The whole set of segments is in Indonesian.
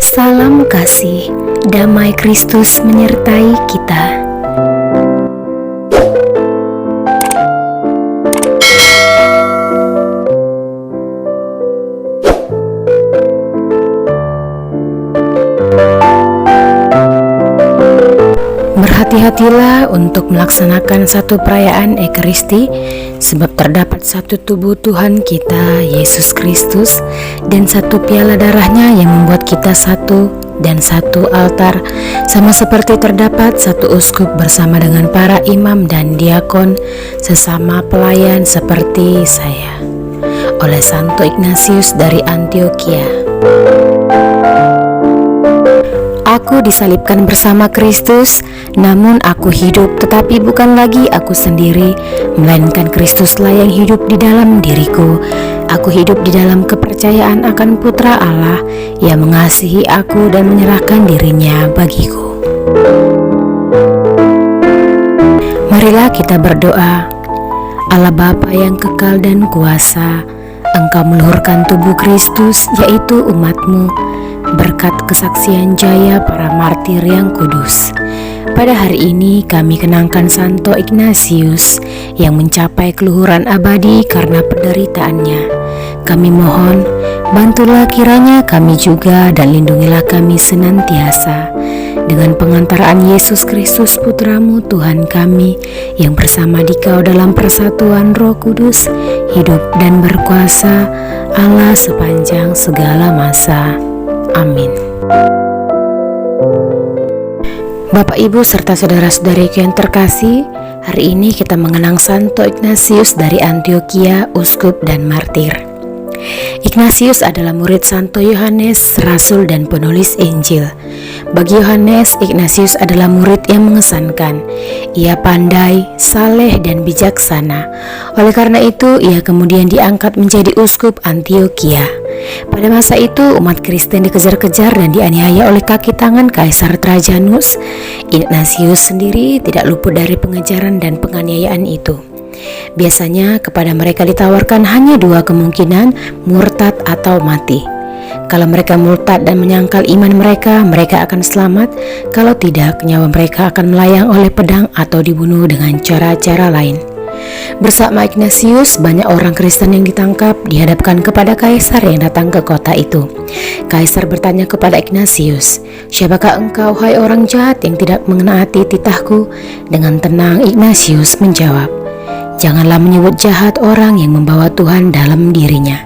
Salam kasih, damai Kristus menyertai kita. Berhati-hatilah untuk melaksanakan satu perayaan Ekaristi, sebab terdapat satu tubuh Tuhan kita, Yesus Kristus, dan satu piala darahnya yang membuat kita satu, dan satu altar, sama seperti terdapat satu uskup bersama dengan para imam dan diakon, sesama pelayan seperti saya. Oleh Santo Ignatius dari Antioquia. Aku disalibkan bersama Kristus, namun aku hidup, tetapi bukan lagi aku sendiri, melainkan Kristuslah yang hidup di dalam diriku. Aku hidup di dalam kepercayaan akan Putra Allah yang mengasihi aku dan menyerahkan dirinya bagiku. Marilah kita berdoa. Allah Bapa yang kekal dan kuasa, Engkau meluhurkan tubuh Kristus, yaitu umat-Mu, berkat kesaksian jaya para martir yang kudus. Pada hari ini kami kenangkan Santo Ignatius yang mencapai keluhuran abadi karena penderitaannya. Kami mohon, bantulah kiranya kami juga dan lindungilah kami senantiasa dengan pengantaraan Yesus Kristus Putra-Mu Tuhan kami, yang bersama Dikau dalam persatuan Roh Kudus, hidup dan berkuasa Allah sepanjang segala masa. Amin. Bapak, Ibu, serta saudara-saudariku yang terkasih, hari ini kita mengenang Santo Ignatius dari Antioquia, uskup dan martir. Ignatius adalah murid Santo Yohanes, rasul dan penulis Injil. Bagi Yohanes, Ignatius adalah murid yang mengesankan. Ia pandai, saleh dan bijaksana. Oleh karena itu, ia kemudian diangkat menjadi uskup Antioquia. Pada masa itu, umat Kristen dikejar-kejar dan dianiaya oleh kaki tangan Kaisar Trajanus. Ignatius sendiri tidak luput dari pengejaran dan penganiayaan itu. Biasanya kepada mereka ditawarkan hanya dua kemungkinan, murtad atau mati. Kalau mereka murtad dan menyangkal iman mereka, mereka akan selamat. Kalau tidak, nyawa mereka akan melayang oleh pedang atau dibunuh dengan cara-cara lain. Bersama Ignatius, banyak orang Kristen yang ditangkap dihadapkan kepada Kaisar yang datang ke kota itu. Kaisar bertanya kepada Ignatius, "Siapakah engkau, hai orang jahat yang tidak menaati titahku?" Dengan tenang Ignatius menjawab, "Janganlah menyebut jahat orang yang membawa Tuhan dalam dirinya.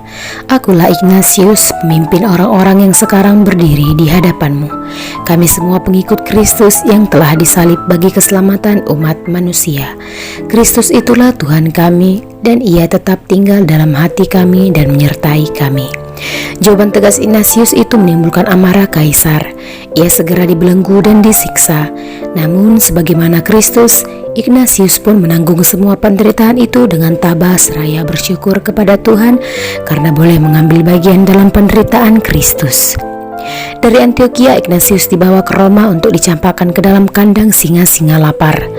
Akulah Ignatius, pemimpin orang-orang yang sekarang berdiri di hadapanmu. Kami semua pengikut Kristus yang telah disalib bagi keselamatan umat manusia. Kristus itulah Tuhan kami, dan Ia tetap tinggal dalam hati kami dan menyertai kami." Jawaban tegas Ignatius itu menimbulkan amarah Kaisar. Ia segera dibelenggu dan disiksa. Namun sebagaimana Kristus, Ignatius pun menanggung semua penderitaan itu dengan tabah seraya bersyukur kepada Tuhan karena boleh mengambil bagian dalam penderitaan Kristus. Dari Antioquia, Ignatius dibawa ke Roma untuk dicampakkan ke dalam kandang singa-singa lapar.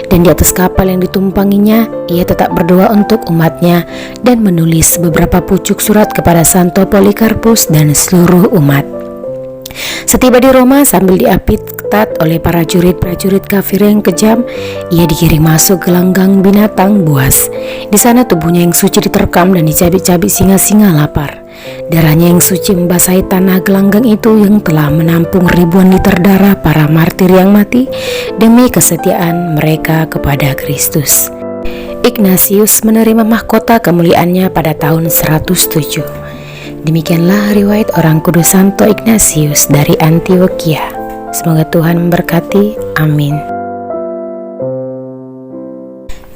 Dan di atas kapal yang ditumpanginya, ia tetap berdoa untuk umatnya dan menulis beberapa pucuk surat kepada Santo Polikarpus dan seluruh umat. Setiba di Roma, sambil diapit ketat oleh para prajurit kafir yang kejam, ia digiring masuk ke gelanggang binatang buas. Di sana tubuhnya yang suci diterkam dan dicabik-cabik singa-singa lapar. Darahnya yang suci membasahi tanah gelanggang itu yang telah menampung ribuan liter darah para martir yang mati demi kesetiaan mereka kepada Kristus. Ignatius menerima mahkota kemuliaannya pada tahun 107. Demikianlah riwayat orang kudus Santo Ignatius dari Antioquia. Semoga Tuhan memberkati. Amin.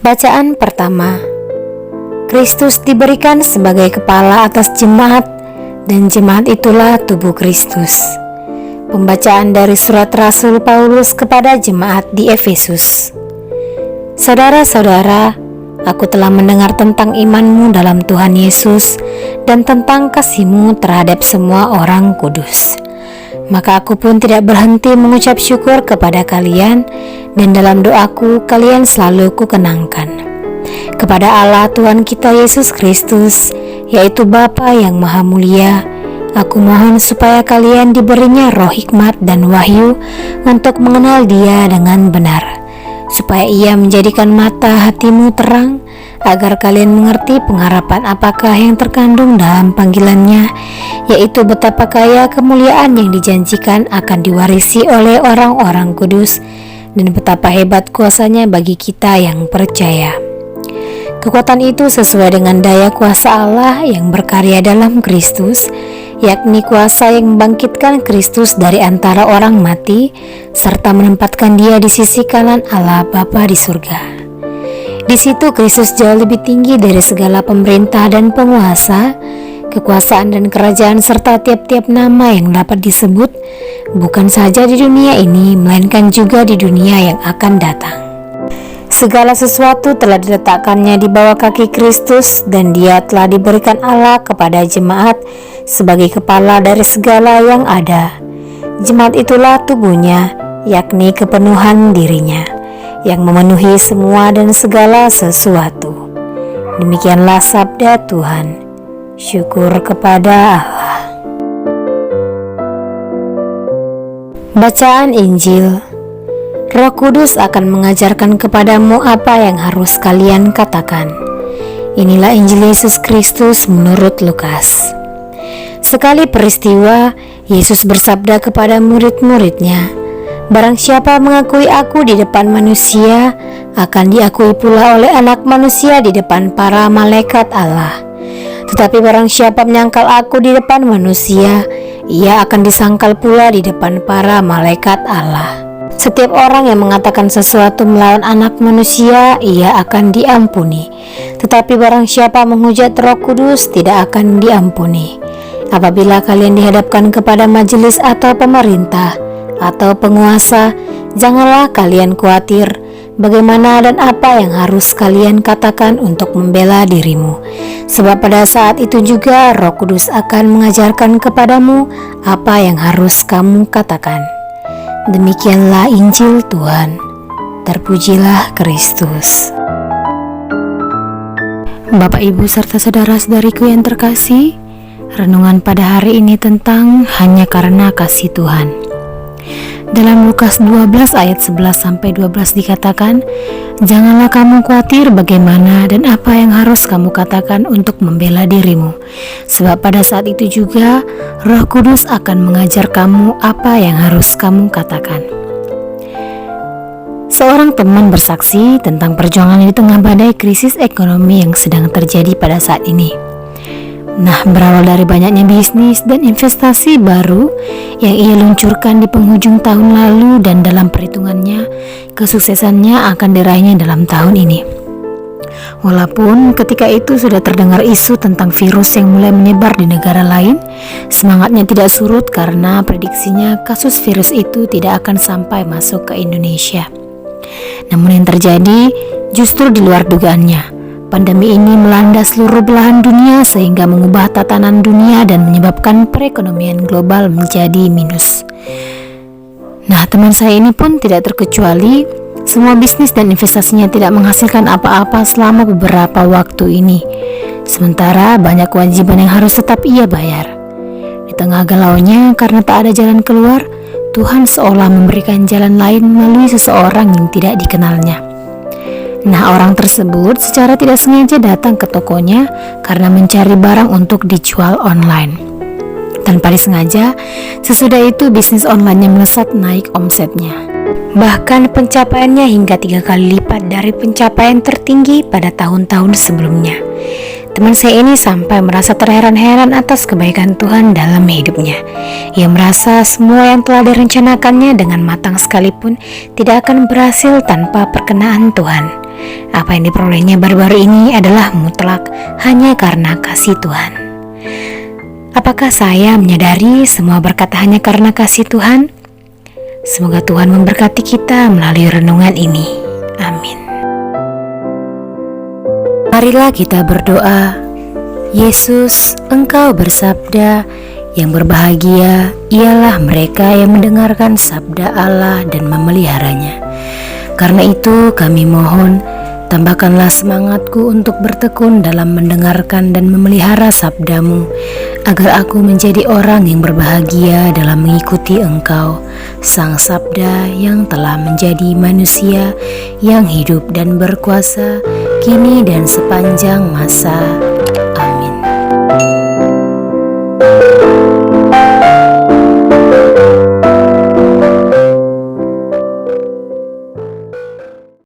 Bacaan pertama. Kristus diberikan sebagai kepala atas jemaat, dan jemaat itulah tubuh Kristus. Pembacaan dari surat Rasul Paulus kepada jemaat di Efesus. Saudara-saudara, aku telah mendengar tentang imanmu dalam Tuhan Yesus dan tentang kasihmu terhadap semua orang kudus. Maka aku pun tidak berhenti mengucap syukur kepada kalian, dan dalam doaku kalian selalu kukenangkan. Kepada Allah Tuhan kita Yesus Kristus, yaitu Bapa yang Maha Mulia, Aku mohon supaya kalian diberinya roh hikmat dan wahyu untuk mengenal Dia dengan benar, supaya Ia menjadikan mata hatimu terang, agar kalian mengerti pengharapan apakah yang terkandung dalam panggilannya, yaitu betapa kaya kemuliaan yang dijanjikan akan diwarisi oleh orang-orang kudus, dan betapa hebat kuasanya bagi kita yang percaya. Kekuatan itu sesuai dengan daya kuasa Allah yang berkarya dalam Kristus, yakni kuasa yang membangkitkan Kristus dari antara orang mati, serta menempatkan Dia di sisi kanan Allah Bapa di surga. Di situ Kristus jauh lebih tinggi dari segala pemerintah dan penguasa, kekuasaan dan kerajaan, serta tiap-tiap nama yang dapat disebut, bukan saja di dunia ini, melainkan juga di dunia yang akan datang. Segala sesuatu telah diletakkannya di bawah kaki Kristus, dan Dia telah diberikan Allah kepada jemaat sebagai kepala dari segala yang ada. Jemaat itulah tubuhnya, yakni kepenuhan dirinya, yang memenuhi semua dan segala sesuatu. Demikianlah sabda Tuhan. Syukur kepada Allah. Bacaan Injil. Roh Kudus akan mengajarkan kepadamu apa yang harus kalian katakan. Inilah Injil Yesus Kristus menurut Lukas. Sekali peristiwa, Yesus bersabda kepada murid-muridnya, "Barang siapa mengakui aku di depan manusia, akan diakui pula oleh Anak Manusia di depan para malaikat Allah. Tetapi barang siapa menyangkal aku di depan manusia, ia akan disangkal pula di depan para malaikat Allah. Setiap orang yang mengatakan sesuatu melawan Anak Manusia, ia akan diampuni. Tetapi barang siapa menghujat Roh Kudus, tidak akan diampuni. Apabila kalian dihadapkan kepada majelis atau pemerintah atau penguasa, janganlah kalian khawatir bagaimana dan apa yang harus kalian katakan untuk membela dirimu. Sebab pada saat itu juga Roh Kudus akan mengajarkan kepadamu apa yang harus kamu katakan." Demikianlah Injil Tuhan. Terpujilah Kristus. Bapak, Ibu, serta saudara-saudariku yang terkasih, renungan pada hari ini tentang hanya karena kasih Tuhan. Dalam Lukas 12 ayat 11-12 dikatakan, "Janganlah kamu khawatir bagaimana dan apa yang harus kamu katakan untuk membela dirimu, sebab pada saat itu juga Roh Kudus akan mengajar kamu apa yang harus kamu katakan." Seorang teman bersaksi tentang perjuangan di tengah badai krisis ekonomi yang sedang terjadi pada saat ini. Berawal dari banyaknya bisnis dan investasi baru yang ia luncurkan di penghujung tahun lalu, dan dalam perhitungannya, kesuksesannya akan diraihnya dalam tahun ini. Walaupun ketika itu sudah terdengar isu tentang virus yang mulai menyebar di negara lain, semangatnya tidak surut karena prediksinya kasus virus itu tidak akan sampai masuk ke Indonesia. Namun yang terjadi justru di luar dugaannya. Pandemi ini melanda seluruh belahan dunia sehingga mengubah tatanan dunia dan menyebabkan perekonomian global menjadi minus. Teman saya ini pun tidak terkecuali. Semua bisnis dan investasinya tidak menghasilkan apa-apa selama beberapa waktu ini. Sementara banyak kewajiban yang harus tetap ia bayar. Di tengah galaunya karena tak ada jalan keluar, Tuhan seolah memberikan jalan lain melalui seseorang yang tidak dikenalnya. Orang tersebut secara tidak sengaja datang ke tokonya karena mencari barang untuk dijual online. Tanpa disengaja, sesudah itu bisnis online-nya melesat naik omsetnya. Bahkan pencapaiannya hingga 3 kali lipat dari pencapaian tertinggi pada tahun-tahun sebelumnya. Teman saya ini sampai merasa terheran-heran atas kebaikan Tuhan dalam hidupnya. Ia merasa semua yang telah direncanakannya dengan matang sekalipun tidak akan berhasil tanpa perkenaan Tuhan. Apa yang diperolehnya baru-baru ini adalah mutlak hanya karena kasih Tuhan. Apakah saya menyadari semua berkat hanya karena kasih Tuhan? Semoga Tuhan memberkati kita melalui renungan ini. Amin. Marilah kita berdoa. Yesus, Engkau bersabda, yang berbahagia ialah mereka yang mendengarkan sabda Allah dan memeliharanya. Karena itu kami mohon, tambahkanlah semangatku untuk bertekun dalam mendengarkan dan memelihara sabdamu, agar aku menjadi orang yang berbahagia dalam mengikuti Engkau, Sang Sabda yang telah menjadi manusia yang hidup dan berkuasa kini dan sepanjang masa.